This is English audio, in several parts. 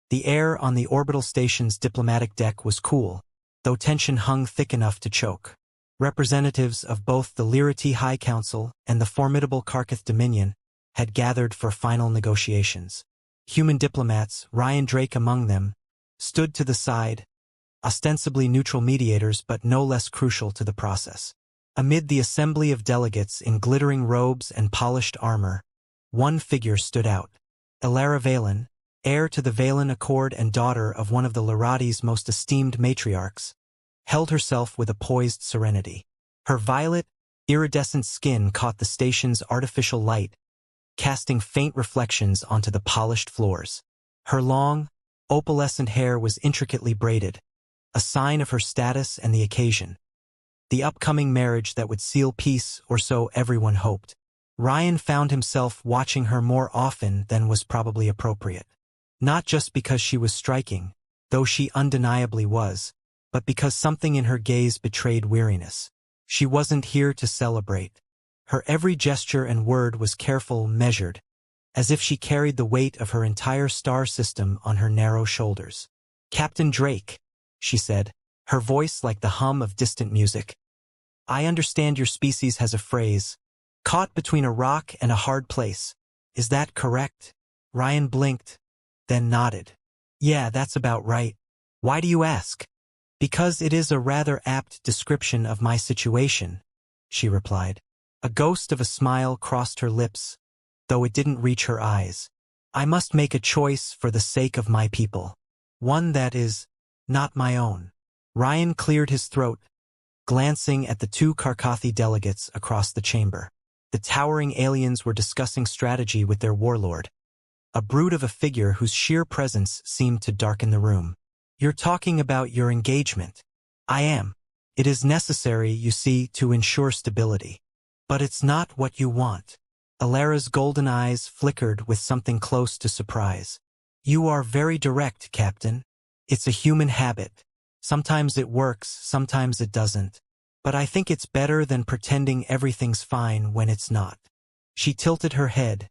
The air on the orbital station's diplomatic deck was cool, though tension hung thick enough to choke. Representatives of both the Lirati High Council and the formidable Karkath Dominion had gathered for final negotiations. Human diplomats, Ryan Drake among them, stood to the side, ostensibly neutral mediators but no less crucial to the process. Amid the assembly of delegates in glittering robes and polished armor, one figure stood out. Elara Valen, heir to the Valen Accord and daughter of one of the Lirati's most esteemed matriarchs, held herself with a poised serenity. Her violet, iridescent skin caught the station's artificial light, casting faint reflections onto the polished floors. Her long, opalescent hair was intricately braided, a sign of her status and the occasion. The upcoming marriage that would seal peace, or so everyone hoped. Ryan found himself watching her more often than was probably appropriate. Not just because she was striking, though she undeniably was, but because something in her gaze betrayed weariness. She wasn't here to celebrate. Her every gesture and word was careful, measured, as if she carried the weight of her entire star system on her narrow shoulders. "Captain Drake," she said, her voice like the hum of distant music. "I understand your species has a phrase, caught between a rock and a hard place. Is that correct?" Ryan blinked, then nodded. "Yeah, that's about right. Why do you ask?" "Because it is a rather apt description of my situation," she replied. A ghost of a smile crossed her lips, though it didn't reach her eyes. "I must make a choice for the sake of my people. One that is not my own." Ryan cleared his throat, glancing at the two Karkathi delegates across the chamber. The towering aliens were discussing strategy with their warlord, a brute of a figure whose sheer presence seemed to darken the room. "You're talking about your engagement." "I am. It is necessary, you see, to ensure stability. But it's not what you want." Elara's golden eyes flickered with something close to surprise. "You are very direct, Captain. It's a human habit. Sometimes it works, sometimes it doesn't. But I think it's better than pretending everything's fine when it's not." She tilted her head,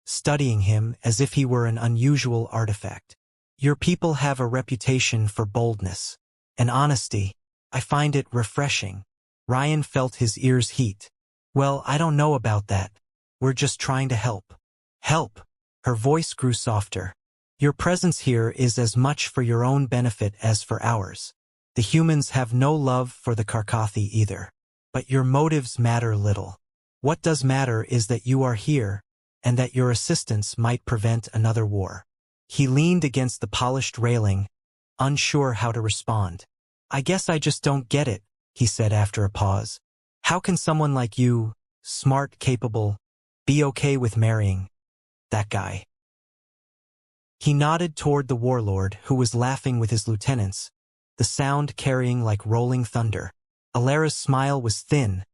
studying him as if he were an unusual artifact. "Your people have a reputation for boldness and honesty. I find it refreshing." Ryan felt his ears heat. "Well, I don't know about that. We're just trying to help." "Help?" Her voice grew softer. "Your presence here is as much for your own benefit as for ours. The humans have no love for the Karkathi either. But your motives matter little. What does matter is that you are here, and that your assistance might prevent another war." He leaned against the polished railing, unsure how to respond. "I guess I just don't get it," he said after a pause. "How can someone like you, smart, capable, be okay with marrying that guy?" He nodded toward the warlord, who was laughing with his lieutenants, the sound carrying like rolling thunder. Elara's smile was thin,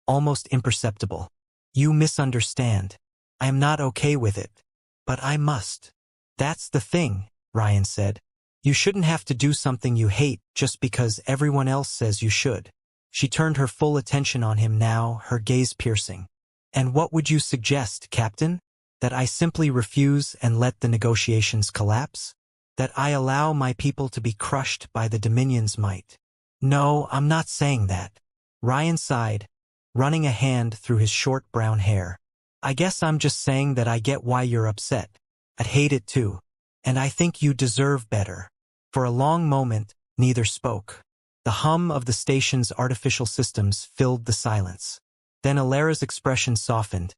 almost imperceptible. "You misunderstand. I am not okay with it. But I must." "That's the thing," Ryan said. "You shouldn't have to do something you hate just because everyone else says you should." She turned her full attention on him now, her gaze piercing. "And what would you suggest, Captain? That I simply refuse and let the negotiations collapse? That I allow my people to be crushed by the Dominion's might?" "No, I'm not saying that." Ryan sighed, running a hand through his short brown hair. "I guess I'm just saying that I get why you're upset. I'd hate it too. And I think you deserve better." For a long moment, neither spoke. The hum of the station's artificial systems filled the silence. Then Elara's expression softened,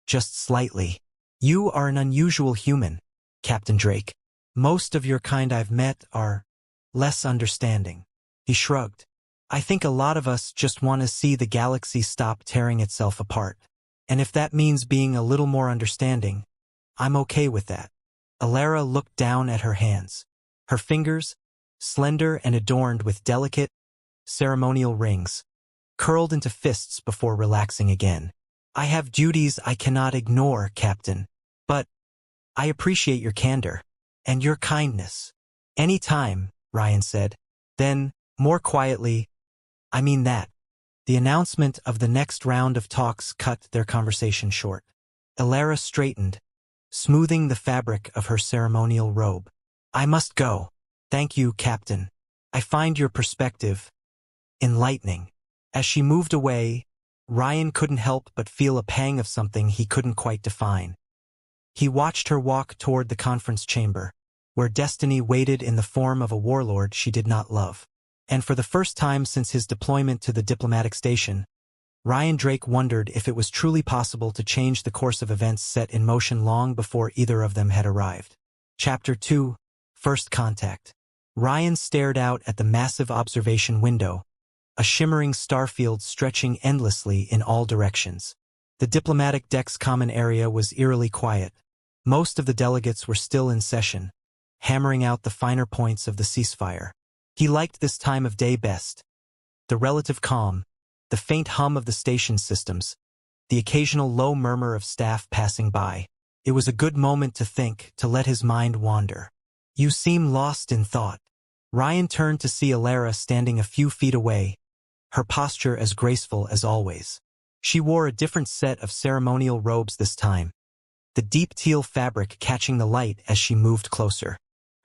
just slightly. "You are an unusual human, Captain Drake. Most of your kind I've met are less understanding." He shrugged. "I think a lot of us just want to see the galaxy stop tearing itself apart. And if that means being a little more understanding, I'm okay with that." Elara looked down at her hands. Her fingers, slender and adorned with delicate, ceremonial rings, curled into fists before relaxing again. "I have duties I cannot ignore, Captain. But I appreciate your candor and your kindness." "Any time," Ryan said. Then, more quietly, "I mean that." The announcement of the next round of talks cut their conversation short. Elara straightened, smoothing the fabric of her ceremonial robe. I must go. Thank you, Captain. I find your perspective enlightening. As she moved away, Ryan couldn't help but feel a pang of something he couldn't quite define. He watched her walk toward the conference chamber, where destiny waited in the form of a warlord she did not love. And for the first time since his deployment to the diplomatic station, Ryan Drake wondered if it was truly possible to change the course of events set in motion long before either of them had arrived. Chapter 2: First Contact. Ryan stared out at the massive observation window, a shimmering starfield stretching endlessly in all directions. The diplomatic deck's common area was eerily quiet. Most of the delegates were still in session, hammering out the finer points of the ceasefire. He liked this time of day best. The relative calm, the faint hum of the station systems, the occasional low murmur of staff passing by. It was a good moment to think, to let his mind wander. You seem lost in thought. Ryan turned to see Alara standing a few feet away, her posture as graceful as always. She wore a different set of ceremonial robes this time, the deep teal fabric catching the light as she moved closer.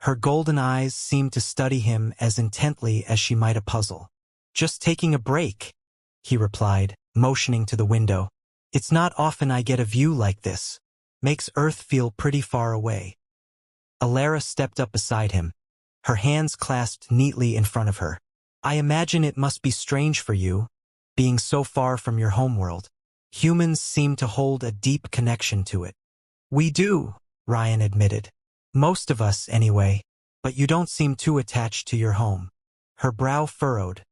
Her golden eyes seemed to study him as intently as she might a puzzle. Just taking a break, he replied, motioning to the window. It's not often I get a view like this. Makes Earth feel pretty far away. Alara stepped up beside him, her hands clasped neatly in front of her. I imagine it must be strange for you, being so far from your homeworld. Humans seem to hold a deep connection to it. We do, Ryan admitted. Most of us, anyway. But you don't seem too attached to your home. Her brow furrowed,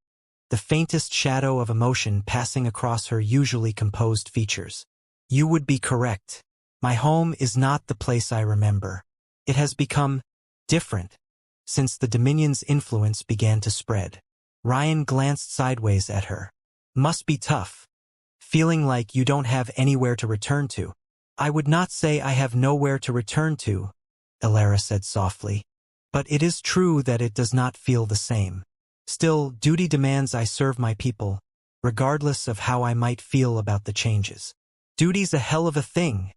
the faintest shadow of emotion passing across her usually composed features. You would be correct. My home is not the place I remember. It has become different since the Dominion's influence began to spread. Ryan glanced sideways at her. Must be tough. Feeling like you don't have anywhere to return to. I would not say I have nowhere to return to, Alara said softly. But it is true that it does not feel the same. Still, duty demands I serve my people, regardless of how I might feel about the changes. Duty's a hell of a thing,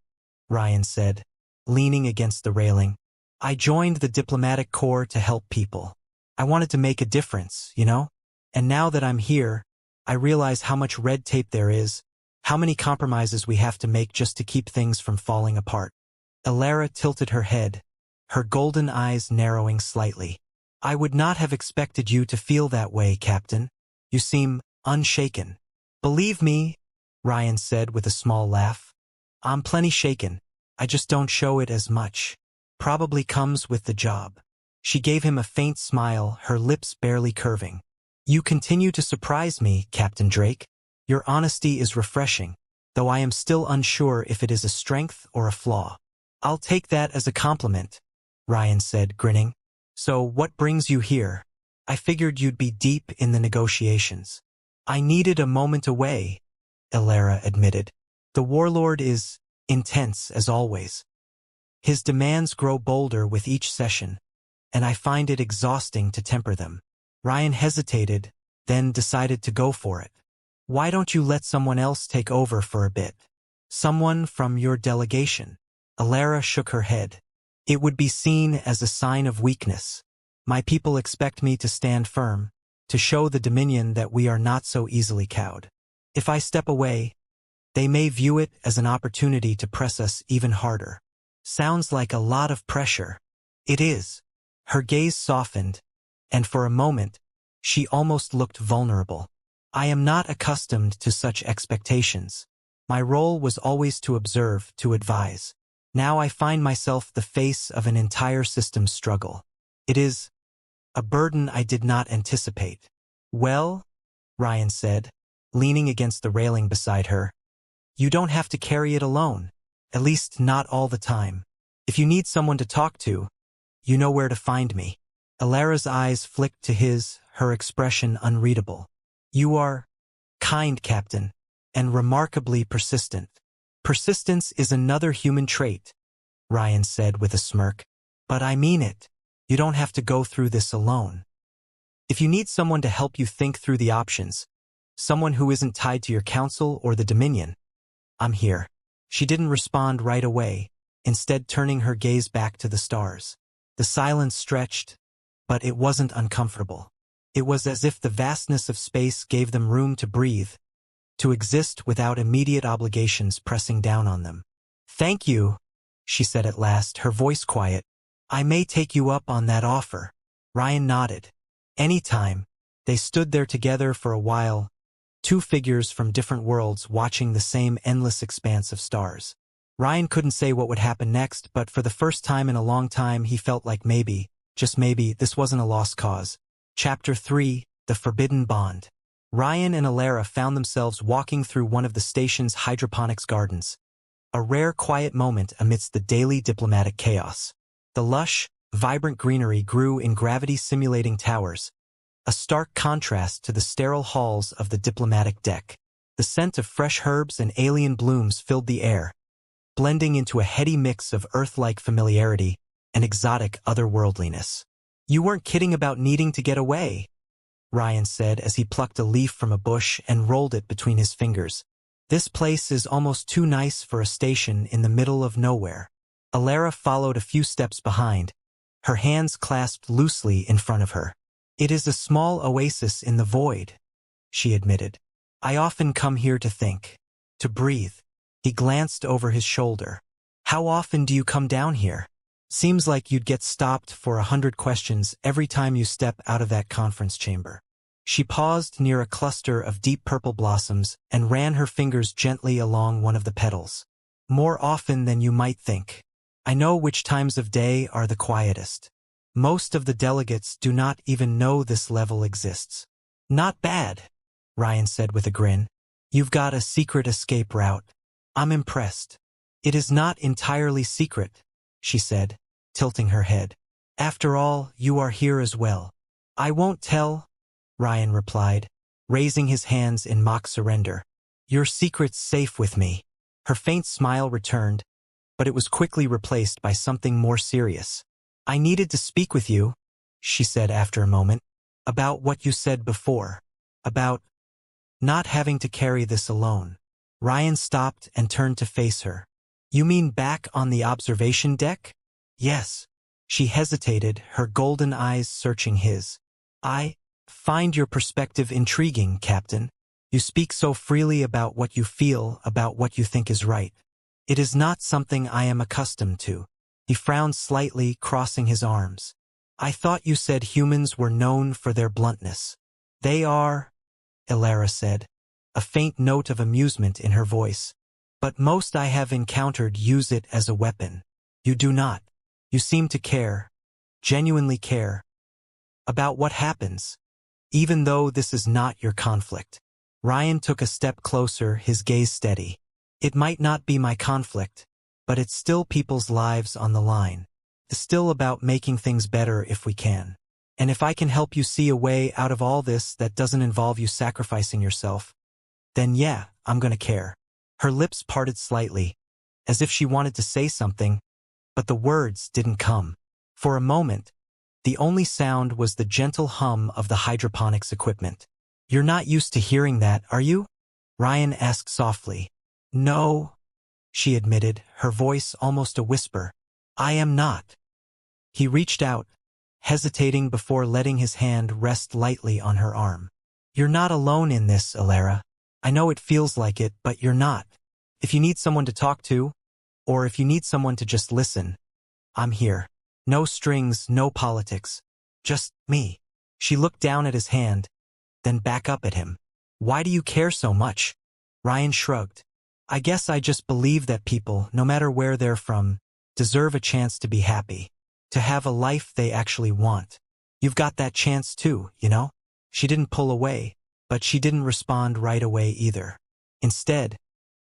Ryan said, leaning against the railing. I joined the diplomatic corps to help people. I wanted to make a difference, you know? And now that I'm here, I realize how much red tape there is, how many compromises we have to make just to keep things from falling apart. Alara tilted her head, her golden eyes narrowing slightly. I would not have expected you to feel that way, Captain. You seem unshaken. Believe me, Ryan said with a small laugh. I'm plenty shaken. I just don't show it as much. Probably comes with the job. She gave him a faint smile, her lips barely curving. You continue to surprise me, Captain Drake. Your honesty is refreshing, though I am still unsure if it is a strength or a flaw. I'll take that as a compliment, Ryan said, grinning. So what brings you here? I figured you'd be deep in the negotiations. I needed a moment away, Alara admitted. The Warlord is intense as always. His demands grow bolder with each session, and I find it exhausting to temper them. Ryan hesitated, then decided to go for it. Why don't you let someone else take over for a bit? Someone from your delegation. Alara shook her head. It would be seen as a sign of weakness. My people expect me to stand firm, to show the Dominion that we are not so easily cowed. If I step away, they may view it as an opportunity to press us even harder. Sounds like a lot of pressure. It is. Her gaze softened, and for a moment, she almost looked vulnerable. I am not accustomed to such expectations. My role was always to observe, to advise. Now I find myself the face of an entire system's struggle. It is a burden I did not anticipate. Well, Ryan said, leaning against the railing beside her, you don't have to carry it alone, at least not all the time. If you need someone to talk to, you know where to find me. Alara's eyes flicked to his, her expression unreadable. You are kind, Captain, and remarkably persistent. Persistence is another human trait, Ryan said with a smirk. But I mean it. You don't have to go through this alone. If you need someone to help you think through the options, someone who isn't tied to your council or the Dominion, I'm here. She didn't respond right away, instead turning her gaze back to the stars. The silence stretched, but it wasn't uncomfortable. It was as if the vastness of space gave them room to breathe, to exist without immediate obligations pressing down on them. "Thank you," she said at last, her voice quiet. "I may take you up on that offer." Ryan nodded. "Anytime." They stood there together for a while, two figures from different worlds watching the same endless expanse of stars. Ryan couldn't say what would happen next, but for the first time in a long time he felt like maybe, just maybe, this wasn't a lost cause. Chapter 3, The Forbidden Bond. Ryan and Alara found themselves walking through one of the station's hydroponics gardens. A rare quiet moment amidst the daily diplomatic chaos. The lush, vibrant greenery grew in gravity-simulating towers, a stark contrast to the sterile halls of the diplomatic deck. The scent of fresh herbs and alien blooms filled the air, blending into a heady mix of Earth-like familiarity and exotic otherworldliness. "You weren't kidding about needing to get away," Ryan said as he plucked a leaf from a bush and rolled it between his fingers. "This place is almost too nice for a station in the middle of nowhere." Alara followed a few steps behind, her hands clasped loosely in front of her. "It is a small oasis in the void," she admitted. "I often come here to think, to breathe." He glanced over his shoulder. "How often do you come down here? Seems like you'd get stopped for 100 questions every time you step out of that conference chamber." She paused near a cluster of deep purple blossoms and ran her fingers gently along one of the petals. "More often than you might think. I know which times of day are the quietest. Most of the delegates do not even know this level exists." "Not bad," Ryan said with a grin. "You've got a secret escape route. I'm impressed." "It is not entirely secret," she said, tilting her head. "After all, you are here as well." "I won't tell," Ryan replied, raising his hands in mock surrender. "Your secret's safe with me." Her faint smile returned, but it was quickly replaced by something more serious. "I needed to speak with you," she said after a moment, "about what you said before. About not having to carry this alone." Ryan stopped and turned to face her. "You mean back on the observation deck?" "Yes." She hesitated, her golden eyes searching his. "I find your perspective intriguing, Captain. You speak so freely about what you feel, about what you think is right. It is not something I am accustomed to." He frowned slightly, crossing his arms. "I thought you said humans were known for their bluntness." "They are," Alara said, a faint note of amusement in her voice. "But most I have encountered use it as a weapon. You do not. You seem to care, genuinely care, about what happens, even though this is not your conflict." Ryan took a step closer, his gaze steady. "It might not be my conflict, but it's still people's lives on the line. It's still about making things better if we can. And if I can help you see a way out of all this that doesn't involve you sacrificing yourself, then yeah, I'm gonna care." Her lips parted slightly, as if she wanted to say something, but the words didn't come. For a moment, the only sound was the gentle hum of the hydroponics equipment. "You're not used to hearing that, are you?" Ryan asked softly. "No," she admitted, her voice almost a whisper. "I am not." He reached out, hesitating before letting his hand rest lightly on her arm. "You're not alone in this, Alara. I know it feels like it, but you're not. If you need someone to talk to, or if you need someone to just listen, I'm here. No strings, no politics. Just me." She looked down at his hand, then back up at him. "Why do you care so much?" Ryan shrugged. "I guess I just believe that people, no matter where they're from, deserve a chance to be happy, to have a life they actually want. You've got that chance too, you know?" She didn't pull away, but she didn't respond right away either. Instead,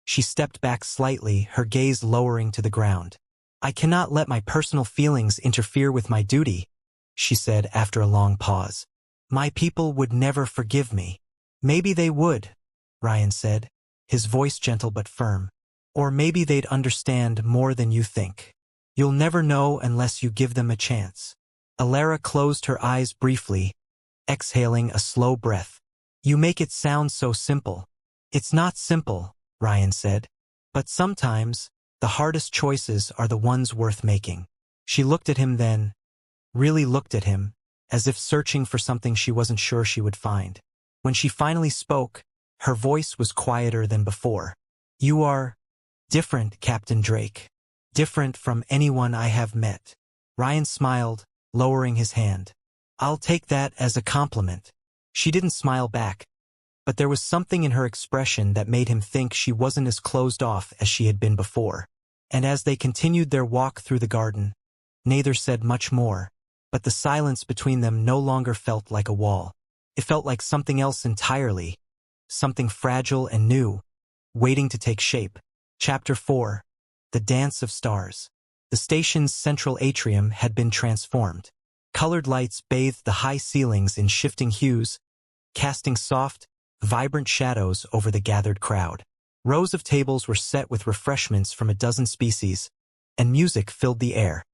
she stepped back slightly, her gaze lowering to the ground. "I cannot let my personal feelings interfere with my duty," she said after a long pause. "My people would never forgive me." "Maybe they would," Ryan said, his voice gentle but firm. "Or maybe they'd understand more than you think. You'll never know unless you give them a chance." Alara closed her eyes briefly, exhaling a slow breath. "You make it sound so simple." "It's not simple," Ryan said. "But sometimes, the hardest choices are the ones worth making." She looked at him then, really looked at him, as if searching for something she wasn't sure she would find. When she finally spoke, her voice was quieter than before. "You are different, Captain Drake. Different from anyone I have met." Ryan smiled, lowering his hand. "I'll take that as a compliment." She didn't smile back, but there was something in her expression that made him think she wasn't as closed off as she had been before. And as they continued their walk through the garden, neither said much more, but the silence between them no longer felt like a wall. It felt like something else entirely, something fragile and new, waiting to take shape. Chapter 4. The Dance of Stars. The station's central atrium had been transformed. Colored lights bathed the high ceilings in shifting hues, casting soft, vibrant shadows over the gathered crowd. Rows of tables were set with refreshments from a dozen species, and music filled the air.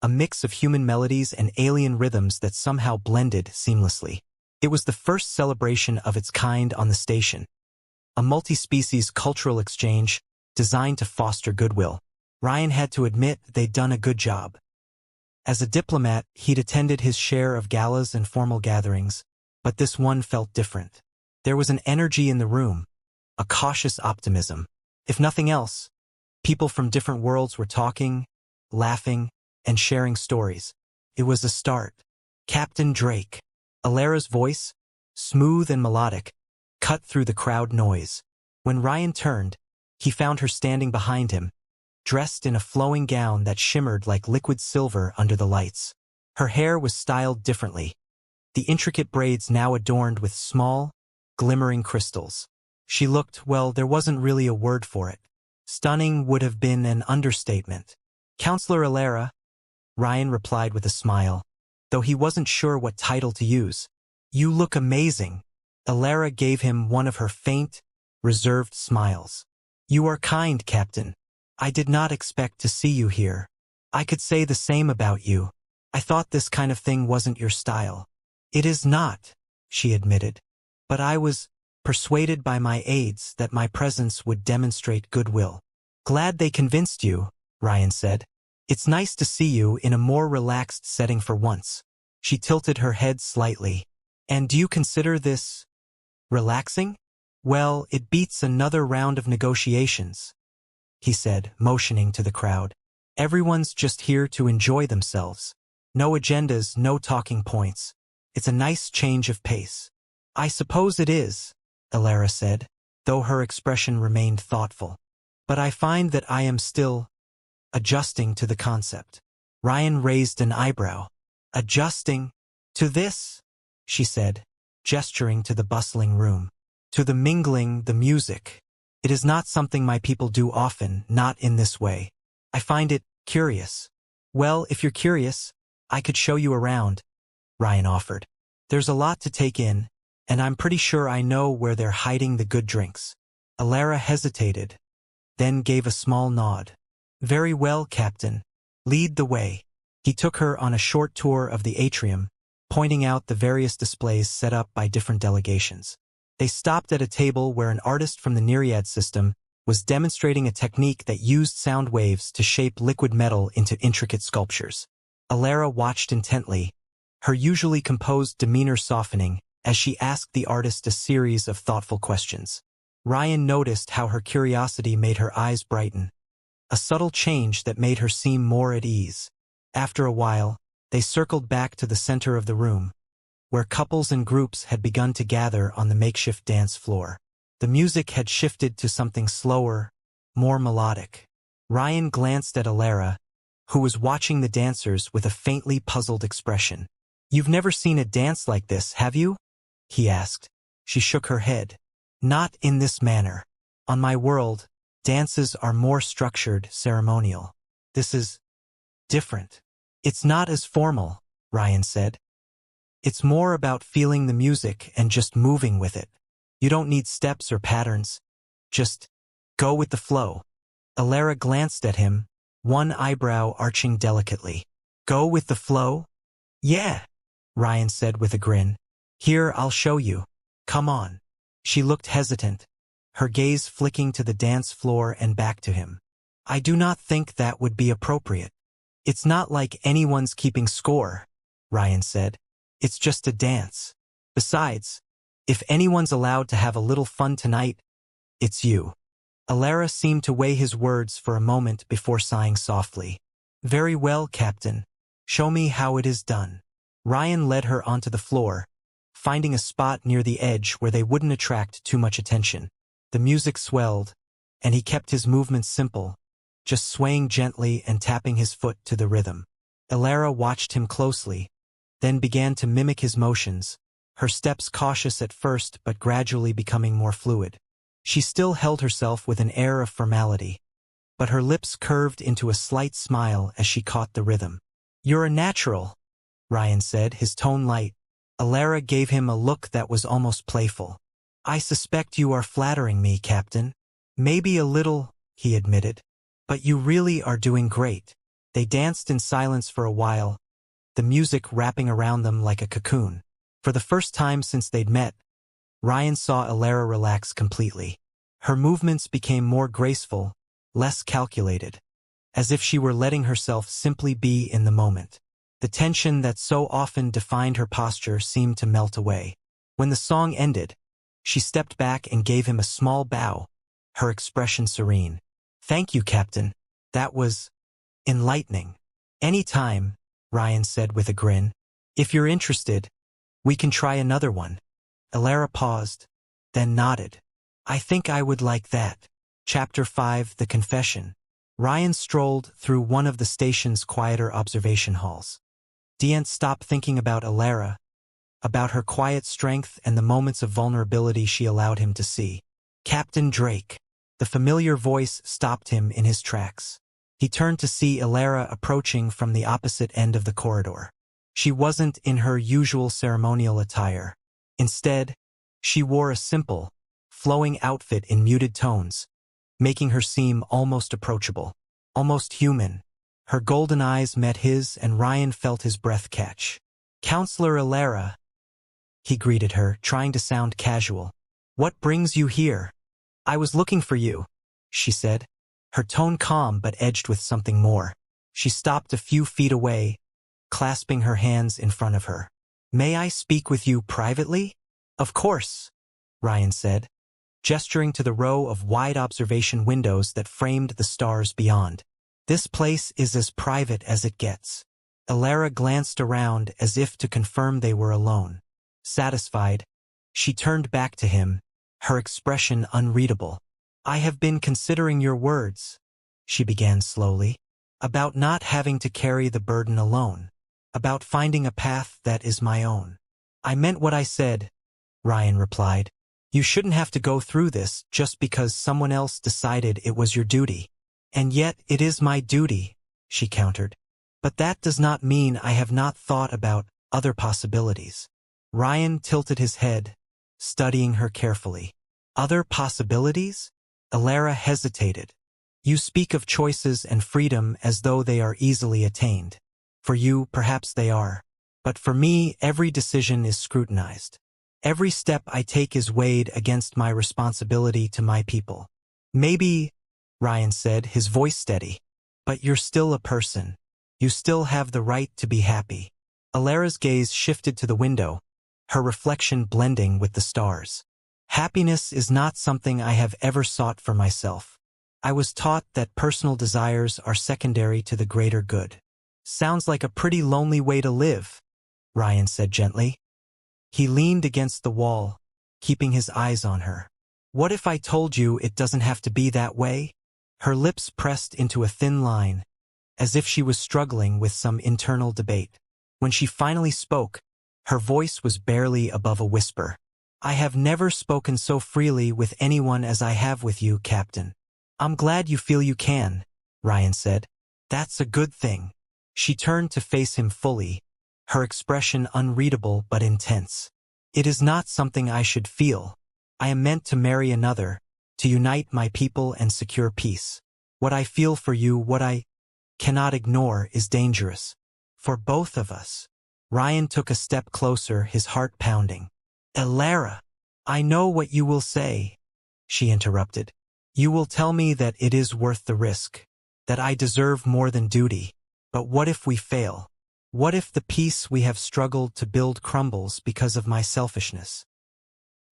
A mix of human melodies and alien rhythms that somehow blended seamlessly. It was the first celebration of its kind on the station, a multi-species cultural exchange designed to foster goodwill. Ryan had to admit they'd done a good job. As a diplomat, he'd attended his share of galas and formal gatherings, but this one felt different. There was an energy in the room, a cautious optimism. If nothing else, people from different worlds were talking, laughing, and sharing stories. It was a start. "Captain Drake." Alara's voice, smooth and melodic, cut through the crowd noise. When Ryan turned, he found her standing behind him, dressed in a flowing gown that shimmered like liquid silver under the lights. Her hair was styled differently, the intricate braids now adorned with small, glimmering crystals. She looked, well, there wasn't really a word for it. Stunning would have been an understatement. "Counselor Alara," Ryan replied with a smile, though he wasn't sure what title to use. "You look amazing." Alara gave him one of her faint, reserved smiles. "You are kind, Captain. I did not expect to see you here. I could say the same about you. I thought this kind of thing wasn't your style." "It is not," she admitted. "But I was persuaded by my aides that my presence would demonstrate goodwill." "Glad they convinced you," Ryan said. "It's nice to see you in a more relaxed setting for once." She tilted her head slightly. "And do you consider this relaxing?" "Well, it beats another round of negotiations," he said, motioning to the crowd. "Everyone's just here to enjoy themselves. No agendas, no talking points. It's a nice change of pace." "I suppose it is," Alara said, though her expression remained thoughtful. "But I find that I am still adjusting to the concept." Ryan raised an eyebrow. "Adjusting to this?" she said, gesturing to the bustling room. "To the mingling, the music. It is not something my people do often, not in this way. I find it curious." "Well, if you're curious, I could show you around," Ryan offered. "There's a lot to take in, and I'm pretty sure I know where they're hiding the good drinks." Alara hesitated, then gave a small nod. "Very well, Captain. Lead the way." He took her on a short tour of the atrium, pointing out the various displays set up by different delegations. They stopped at a table where an artist from the Nereid system was demonstrating a technique that used sound waves to shape liquid metal into intricate sculptures. Alara watched intently, her usually composed demeanor softening as she asked the artist a series of thoughtful questions. Ryan noticed how her curiosity made her eyes brighten, a subtle change that made her seem more at ease. After a while, they circled back to the center of the room, where couples and groups had begun to gather on the makeshift dance floor. The music had shifted to something slower, more melodic. Ryan glanced at Alara, who was watching the dancers with a faintly puzzled expression. "You've never seen a dance like this, have you?" he asked. She shook her head. "Not in this manner. On my world, dances are more structured, ceremonial. This is different." "It's not as formal," Ryan said. "It's more about feeling the music and just moving with it. You don't need steps or patterns. Just go with the flow." Alara glanced at him, one eyebrow arching delicately. "Go with the flow?" "Yeah," Ryan said with a grin. "Here, I'll show you. Come on." She looked hesitant, her gaze flicking to the dance floor and back to him. "I do not think that would be appropriate." It's not like anyone's keeping score, Ryan said. It's just a dance. Besides, if anyone's allowed to have a little fun tonight, it's you. Alara seemed to weigh his words for a moment before sighing softly. Very well, Captain. Show me how it is done. Ryan led her onto the floor, finding a spot near the edge where they wouldn't attract too much attention. The music swelled, and he kept his movements simple, just swaying gently and tapping his foot to the rhythm. Alara watched him closely, then began to mimic his motions, her steps cautious at first but gradually becoming more fluid. She still held herself with an air of formality, but her lips curved into a slight smile as she caught the rhythm. You're a natural, Ryan said, his tone light. Alara gave him a look that was almost playful. I suspect you are flattering me, Captain. Maybe a little, he admitted. But you really are doing great. They danced in silence for a while, the music wrapping around them like a cocoon. For the first time since they'd met, Ryan saw Alara relax completely. Her movements became more graceful, less calculated, as if she were letting herself simply be in the moment. The tension that so often defined her posture seemed to melt away. When the song ended, she stepped back and gave him a small bow, her expression serene. Thank you, Captain. That was enlightening. Any time, Ryan said with a grin. If you're interested, we can try another one. Alara paused, then nodded. I think I would like that. Chapter 5, The Confession. Ryan strolled through one of the station's quieter observation halls. Dient stopped thinking about Alara, about her quiet strength and the moments of vulnerability she allowed him to see. Captain Drake. The familiar voice stopped him in his tracks. He turned to see Alara approaching from the opposite end of the corridor. She wasn't in her usual ceremonial attire. Instead, she wore a simple, flowing outfit in muted tones, making her seem almost approachable, almost human. Her golden eyes met his and Ryan felt his breath catch. Counselor Alara, he greeted her, trying to sound casual. What brings you here? I was looking for you, she said, her tone calm but edged with something more. She stopped a few feet away, clasping her hands in front of her. May I speak with you privately? Of course, Ryan said, gesturing to the row of wide observation windows that framed the stars beyond. This place is as private as it gets. Alara glanced around as if to confirm they were alone. Satisfied, she turned back to him, her expression unreadable. I have been considering your words, she began slowly, about not having to carry the burden alone, about finding a path that is my own. I meant what I said, Ryan replied. You shouldn't have to go through this just because someone else decided it was your duty. And yet it is my duty, she countered. But that does not mean I have not thought about other possibilities. Ryan tilted his head, studying her carefully. Other possibilities? Alara hesitated. You speak of choices and freedom as though they are easily attained. For you, perhaps they are. But for me, every decision is scrutinized. Every step I take is weighed against my responsibility to my people. Maybe, Ryan said, his voice steady, but you're still a person. You still have the right to be happy. Alara's gaze shifted to the window, her reflection blending with the stars. Happiness is not something I have ever sought for myself. I was taught that personal desires are secondary to the greater good. Sounds like a pretty lonely way to live, Ryan said gently. He leaned against the wall, keeping his eyes on her. What if I told you it doesn't have to be that way? Her lips pressed into a thin line, as if she was struggling with some internal debate. When she finally spoke, her voice was barely above a whisper. I have never spoken so freely with anyone as I have with you, Captain. I'm glad you feel you can, Ryan said. That's a good thing. She turned to face him fully, her expression unreadable but intense. It is not something I should feel. I am meant to marry another, to unite my people and secure peace. What I feel for you, what I cannot ignore, is dangerous. For both of us. Ryan took a step closer, his heart pounding. Alara, I know what you will say, she interrupted. You will tell me that it is worth the risk, that I deserve more than duty. But what if we fail? What if the peace we have struggled to build crumbles because of my selfishness?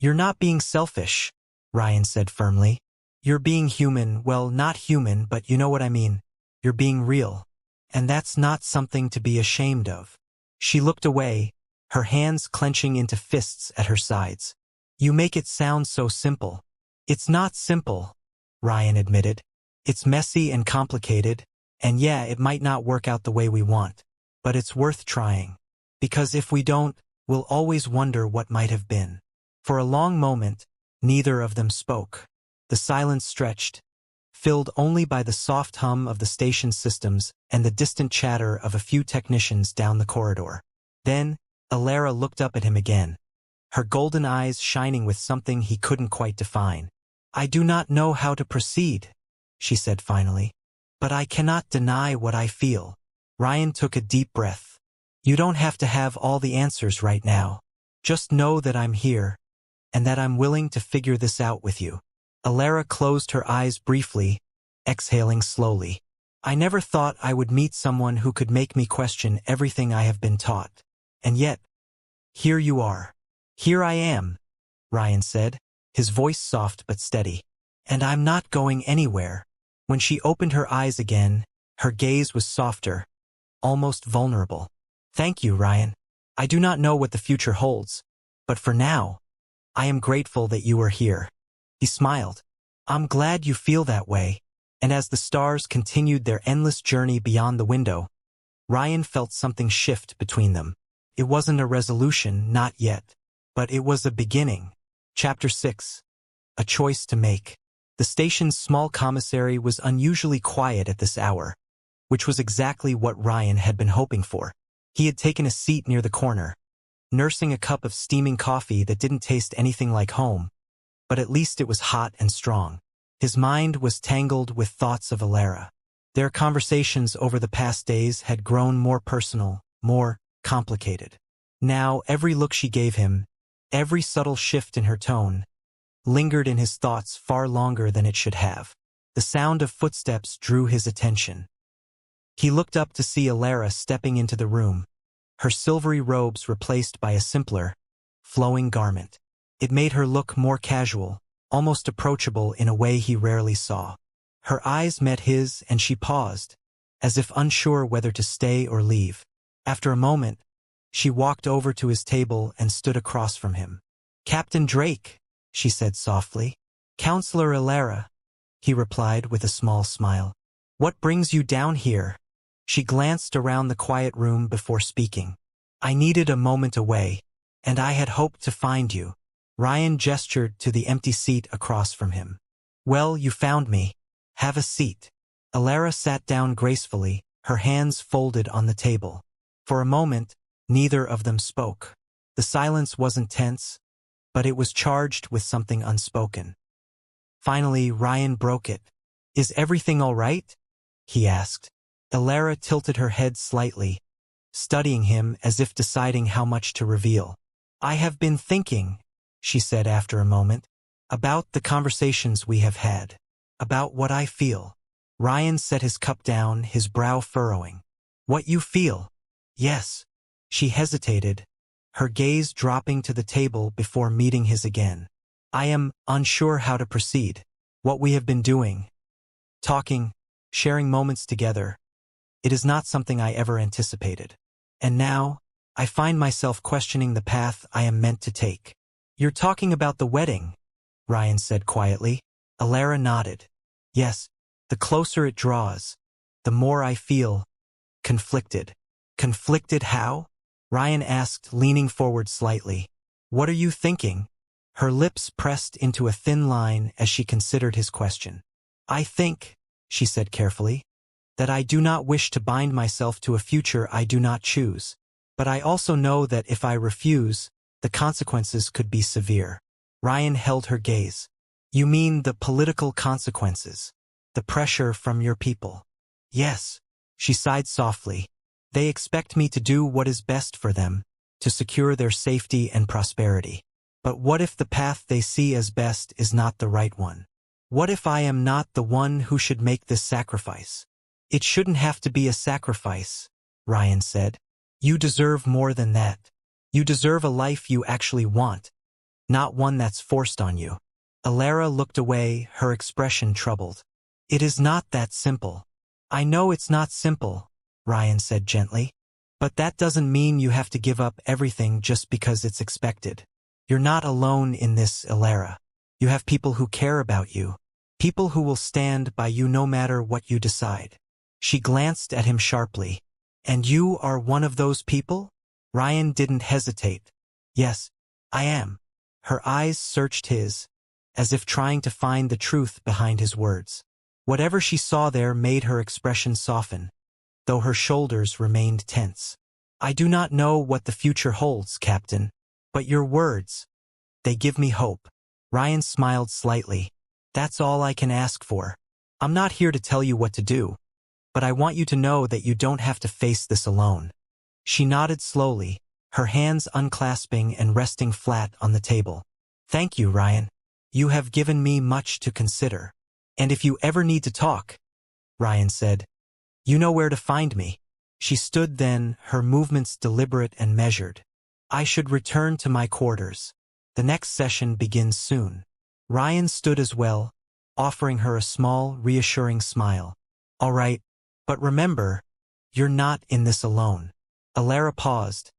You're not being selfish, Ryan said firmly. You're being human, well, not human, but you know what I mean. You're being real. And that's not something to be ashamed of. She looked away, her hands clenching into fists at her sides. You make it sound so simple. It's not simple, Ryan admitted. It's messy and complicated, and yeah, it might not work out the way we want. But it's worth trying. Because if we don't, we'll always wonder what might have been. For a long moment, neither of them spoke. The silence stretched, filled only by the soft hum of the station systems and the distant chatter of a few technicians down the corridor. Then, Alara looked up at him again, her golden eyes shining with something he couldn't quite define. I do not know how to proceed, she said finally. But I cannot deny what I feel. Ryan took a deep breath. You don't have to have all the answers right now. Just know that I'm here, and that I'm willing to figure this out with you. Alara closed her eyes briefly, exhaling slowly. I never thought I would meet someone who could make me question everything I have been taught. And yet, here you are. Here I am, Ryan said, his voice soft but steady. And I'm not going anywhere. When she opened her eyes again, her gaze was softer, almost vulnerable. Thank you, Ryan. I do not know what the future holds, but for now, I am grateful that you are here. He smiled. I'm glad you feel that way. And as the stars continued their endless journey beyond the window, Ryan felt something shift between them. It wasn't a resolution, not yet. But it was a beginning. Chapter 6. A Choice to Make. The station's small commissary was unusually quiet at this hour, which was exactly what Ryan had been hoping for. He had taken a seat near the corner, nursing a cup of steaming coffee that didn't taste anything like home, but at least it was hot and strong. His mind was tangled with thoughts of Alara. Their conversations over the past days had grown more personal, more complicated. Now every look she gave him, every subtle shift in her tone, lingered in his thoughts far longer than it should have. The sound of footsteps drew his attention. He looked up to see Alara stepping into the room, her silvery robes replaced by a simpler, flowing garment. It made her look more casual, almost approachable in a way he rarely saw. Her eyes met his and she paused, as if unsure whether to stay or leave. After a moment, she walked over to his table and stood across from him. Captain Drake, she said softly. Counselor Alara, he replied with a small smile. What brings you down here? She glanced around the quiet room before speaking. I needed a moment away, and I had hoped to find you. Ryan gestured to the empty seat across from him. Well, you found me. Have a seat. Alara sat down gracefully, her hands folded on the table. For a moment, neither of them spoke. The silence wasn't tense, but it was charged with something unspoken. Finally, Ryan broke it. Is everything all right? He asked. Alara tilted her head slightly, studying him as if deciding how much to reveal. I have been thinking, she said after a moment, about the conversations we have had, about what I feel. Ryan set his cup down, his brow furrowing. What you feel? Yes. She hesitated, her gaze dropping to the table before meeting his again. I am unsure how to proceed. What we have been doing, talking, sharing moments together, it is not something I ever anticipated. And now, I find myself questioning the path I am meant to take. You're talking about the wedding, Ryan said quietly. Alara nodded. Yes, the closer it draws, the more I feel conflicted. Conflicted how? Ryan asked, leaning forward slightly. What are you thinking? Her lips pressed into a thin line as she considered his question. I think, she said carefully, that I do not wish to bind myself to a future I do not choose. But I also know that if I refuse, the consequences could be severe. Ryan held her gaze. You mean the political consequences? The pressure from your people? Yes, she sighed softly. They expect me to do what is best for them, to secure their safety and prosperity. But what if the path they see as best is not the right one? What if I am not the one who should make this sacrifice? It shouldn't have to be a sacrifice, Ryan said. You deserve more than that. You deserve a life you actually want, not one that's forced on you. Alara looked away, her expression troubled. It is not that simple. I know it's not simple, Ryan said gently. But that doesn't mean you have to give up everything just because it's expected. You're not alone in this, Alara. You have people who care about you. People who will stand by you no matter what you decide. She glanced at him sharply. And you are one of those people? Ryan didn't hesitate. Yes, I am. Her eyes searched his, as if trying to find the truth behind his words. Whatever she saw there made her expression soften, though her shoulders remained tense. I do not know what the future holds, Captain, but your words, they give me hope. Ryan smiled slightly. That's all I can ask for. I'm not here to tell you what to do, but I want you to know that you don't have to face this alone. She nodded slowly, her hands unclasping and resting flat on the table. Thank you, Ryan. You have given me much to consider. And if you ever need to talk, Ryan said, you know where to find me. She stood then, her movements deliberate and measured. I should return to my quarters. The next session begins soon. Ryan stood as well, offering her a small, reassuring smile. All right, but remember, you're not in this alone. Alara paused,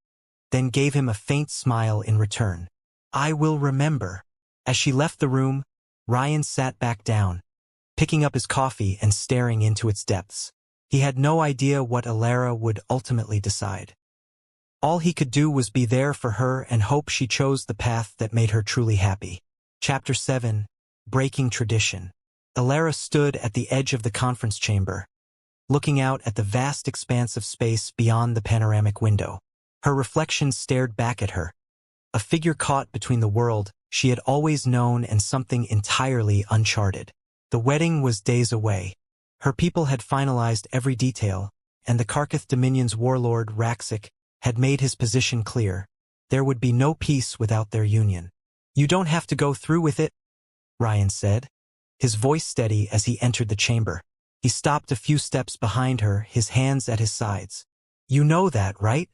then gave him a faint smile in return. I will remember. As she left the room, Ryan sat back down, picking up his coffee and staring into its depths. He had no idea what Alara would ultimately decide. All he could do was be there for her and hope she chose the path that made her truly happy. Chapter 7. Breaking Tradition. Alara stood at the edge of the conference chamber, looking out at the vast expanse of space beyond the panoramic window. Her reflection stared back at her, a figure caught between the world she had always known and something entirely uncharted. The wedding was days away. Her people had finalized every detail, and the Karkath Dominion's warlord, Raxic, had made his position clear. There would be no peace without their union. You don't have to go through with it, Ryan said, his voice steady as he entered the chamber. He stopped a few steps behind her, his hands at his sides. You know that, right?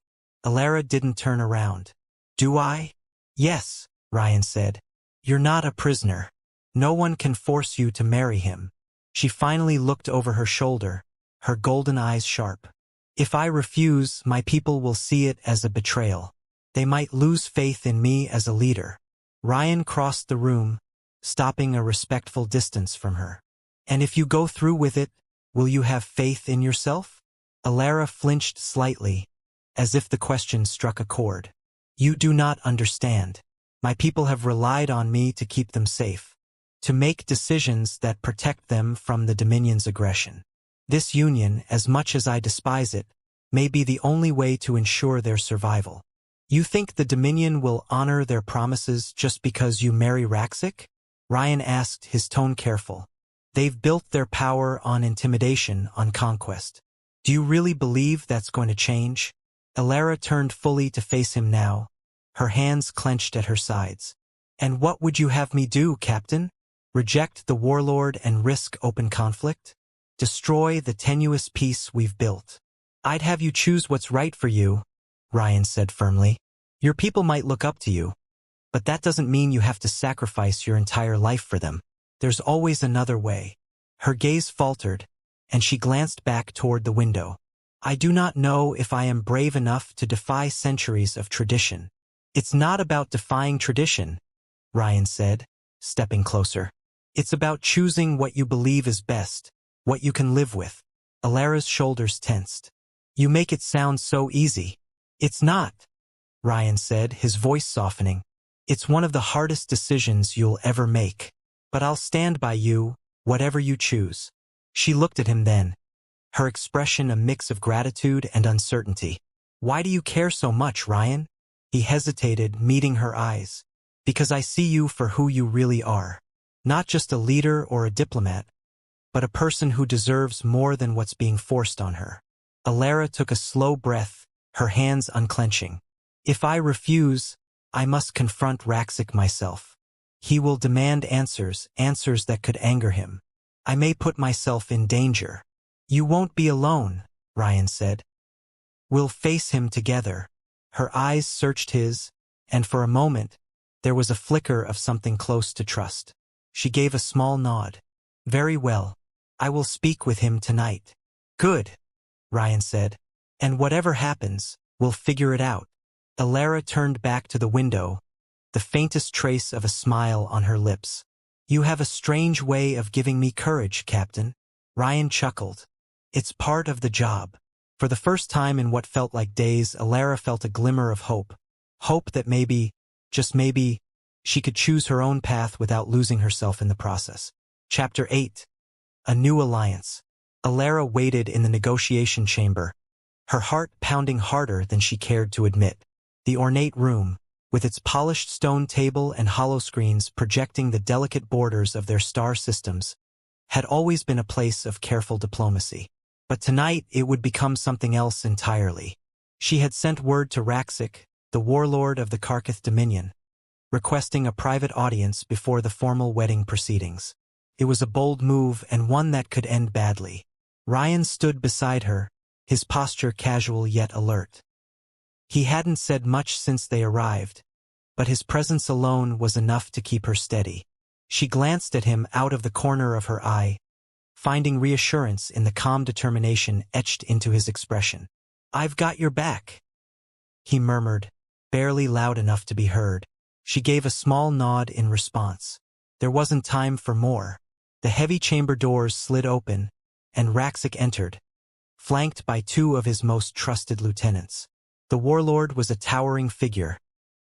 Alara didn't turn around. Do I? Yes, Ryan said. You're not a prisoner. No one can force you to marry him. She finally looked over her shoulder, her golden eyes sharp. If I refuse, my people will see it as a betrayal. They might lose faith in me as a leader. Ryan crossed the room, stopping a respectful distance from her. And if you go through with it, will you have faith in yourself? Alara flinched slightly, as if the question struck a chord. You do not understand. My people have relied on me to keep them safe, to make decisions that protect them from the Dominion's aggression. This union, as much as I despise it, may be the only way to ensure their survival. You think the Dominion will honor their promises just because you marry Raxic? Ryan asked, his tone careful. They've built their power on intimidation, on conquest. Do you really believe that's going to change? Alara turned fully to face him now, her hands clenched at her sides. And what would you have me do, Captain? Reject the Warlord and risk open conflict? Destroy the tenuous peace we've built? I'd have you choose what's right for you, Ryan said firmly. Your people might look up to you, but that doesn't mean you have to sacrifice your entire life for them. There's always another way. Her gaze faltered, and she glanced back toward the window. I do not know if I am brave enough to defy centuries of tradition. It's not about defying tradition, Ryan said, stepping closer. It's about choosing what you believe is best, what you can live with. Alara's shoulders tensed. You make it sound so easy. It's not, Ryan said, his voice softening. It's one of the hardest decisions you'll ever make. But I'll stand by you, whatever you choose. She looked at him then, her expression a mix of gratitude and uncertainty. Why do you care so much, Ryan? He hesitated, meeting her eyes. Because I see you for who you really are. Not just a leader or a diplomat, but a person who deserves more than what's being forced on her. Alara took a slow breath, her hands unclenching. If I refuse, I must confront Raxic myself. He will demand answers that could anger him. I may put myself in danger. You won't be alone, Ryan said. We'll face him together. Her eyes searched his, and for a moment, there was a flicker of something close to trust. She gave a small nod. Very well. I will speak with him tonight. Good, Ryan said. And whatever happens, we'll figure it out. Alara turned back to the window, the faintest trace of a smile on her lips. You have a strange way of giving me courage, Captain. Ryan chuckled. It's part of the job. For the first time in what felt like days, Alara felt a glimmer of hope. Hope that maybe, just maybe, she could choose her own path without losing herself in the process. Chapter 8. A New Alliance. Alara waited in the negotiation chamber, her heart pounding harder than she cared to admit. The ornate room, with its polished stone table and hollow screens projecting the delicate borders of their star systems, had always been a place of careful diplomacy. But tonight it would become something else entirely. She had sent word to Raxic, the warlord of the Karkath Dominion, requesting a private audience before the formal wedding proceedings. It was a bold move and one that could end badly. Ryan stood beside her, his posture casual yet alert. He hadn't said much since they arrived, but his presence alone was enough to keep her steady. She glanced at him out of the corner of her eye, finding reassurance in the calm determination etched into his expression. I've got your back, he murmured, barely loud enough to be heard. She gave a small nod in response. There wasn't time for more. The heavy chamber doors slid open, and Raxic entered, flanked by two of his most trusted lieutenants. The warlord was a towering figure,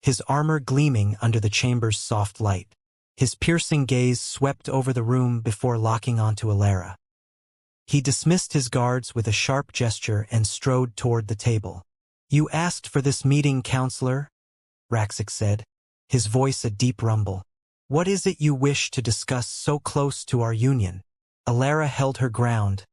his armor gleaming under the chamber's soft light. His piercing gaze swept over the room before locking onto Alara. He dismissed his guards with a sharp gesture and strode toward the table. You asked for this meeting, counselor, Raxic said, his voice a deep rumble. What is it you wish to discuss so close to our union? Alara held her ground,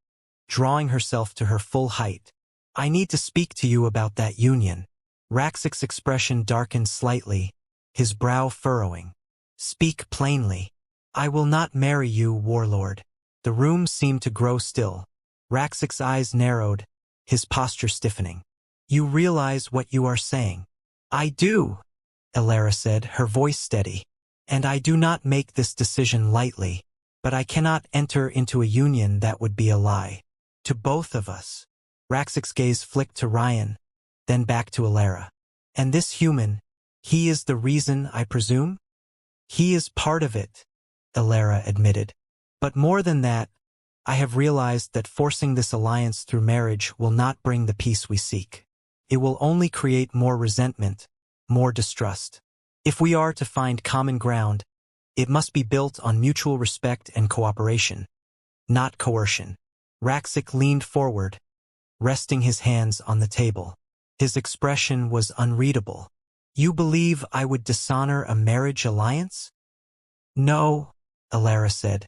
drawing herself to her full height. I need to speak to you about that union. Raxic's expression darkened slightly, his brow furrowing. Speak plainly. I will not marry you, warlord. The room seemed to grow still. Raxic's eyes narrowed, his posture stiffening. You realize what you are saying? I do, Alara said, her voice steady. And I do not make this decision lightly, but I cannot enter into a union that would be a lie. To both of us. Raxic's gaze flicked to Ryan, then back to Alara. And this human, he is the reason, I presume? He is part of it, Alara admitted. But more than that, I have realized that forcing this alliance through marriage will not bring the peace we seek. It will only create more resentment, more distrust. If we are to find common ground, it must be built on mutual respect and cooperation, not coercion. Raxic leaned forward, resting his hands on the table. His expression was unreadable. You believe I would dishonor a marriage alliance? No, Alara said.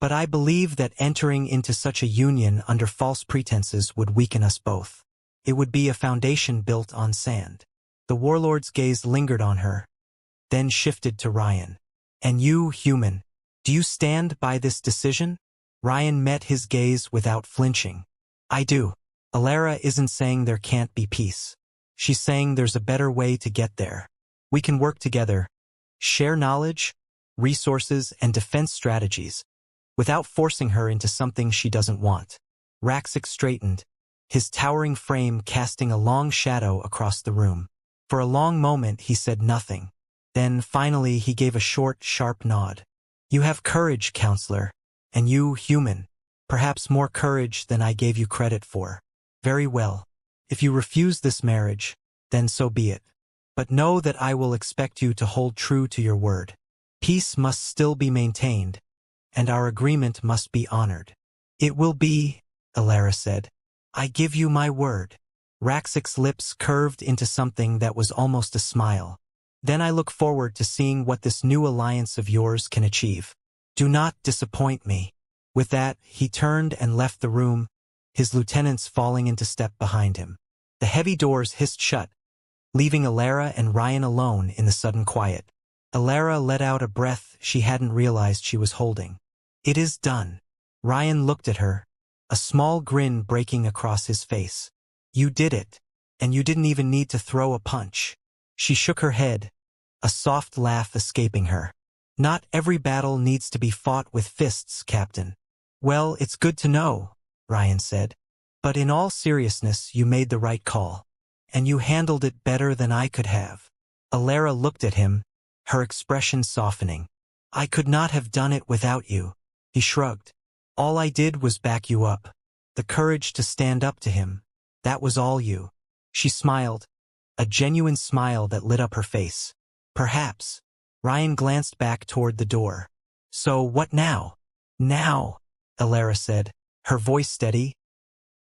But I believe that entering into such a union under false pretenses would weaken us both. It would be a foundation built on sand. The warlord's gaze lingered on her, then shifted to Ryan. And you, human, do you stand by this decision? Ryan met his gaze without flinching. I do. Alara isn't saying there can't be peace. She's saying there's a better way to get there. We can work together, share knowledge, resources, and defense strategies, without forcing her into something she doesn't want. Raxic straightened, his towering frame casting a long shadow across the room. For a long moment he said nothing. Then finally he gave a short, sharp nod. You have courage, counselor, and you, human, perhaps more courage than I gave you credit for. Very well. If you refuse this marriage, then so be it. But know that I will expect you to hold true to your word. Peace must still be maintained, and our agreement must be honored. It will be, Alara said. I give you my word. Raxic's lips curved into something that was almost a smile. Then I look forward to seeing what this new alliance of yours can achieve. Do not disappoint me. With that, he turned and left the room, his lieutenants falling into step behind him. The heavy doors hissed shut, leaving Alara and Ryan alone in the sudden quiet. Alara let out a breath she hadn't realized she was holding. It is done. Ryan looked at her, a small grin breaking across his face. "You did it. And you didn't even need to throw a punch." She shook her head, a soft laugh escaping her. "Not every battle needs to be fought with fists, Captain." "Well, it's good to know," Ryan said. "But in all seriousness, you made the right call. And you handled it better than I could have." Alara looked at him, her expression softening. "I could not have done it without you." He shrugged. "All I did was back you up. The courage to stand up to him. That was all you." She smiled, a genuine smile that lit up her face. "Perhaps." Ryan glanced back toward the door. "So what now?" "Now," Alara said, her voice steady.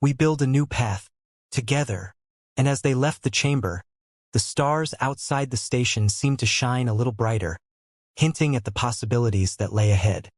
"We build a new path. Together." And as they left the chamber, the stars outside the station seemed to shine a little brighter, hinting at the possibilities that lay ahead.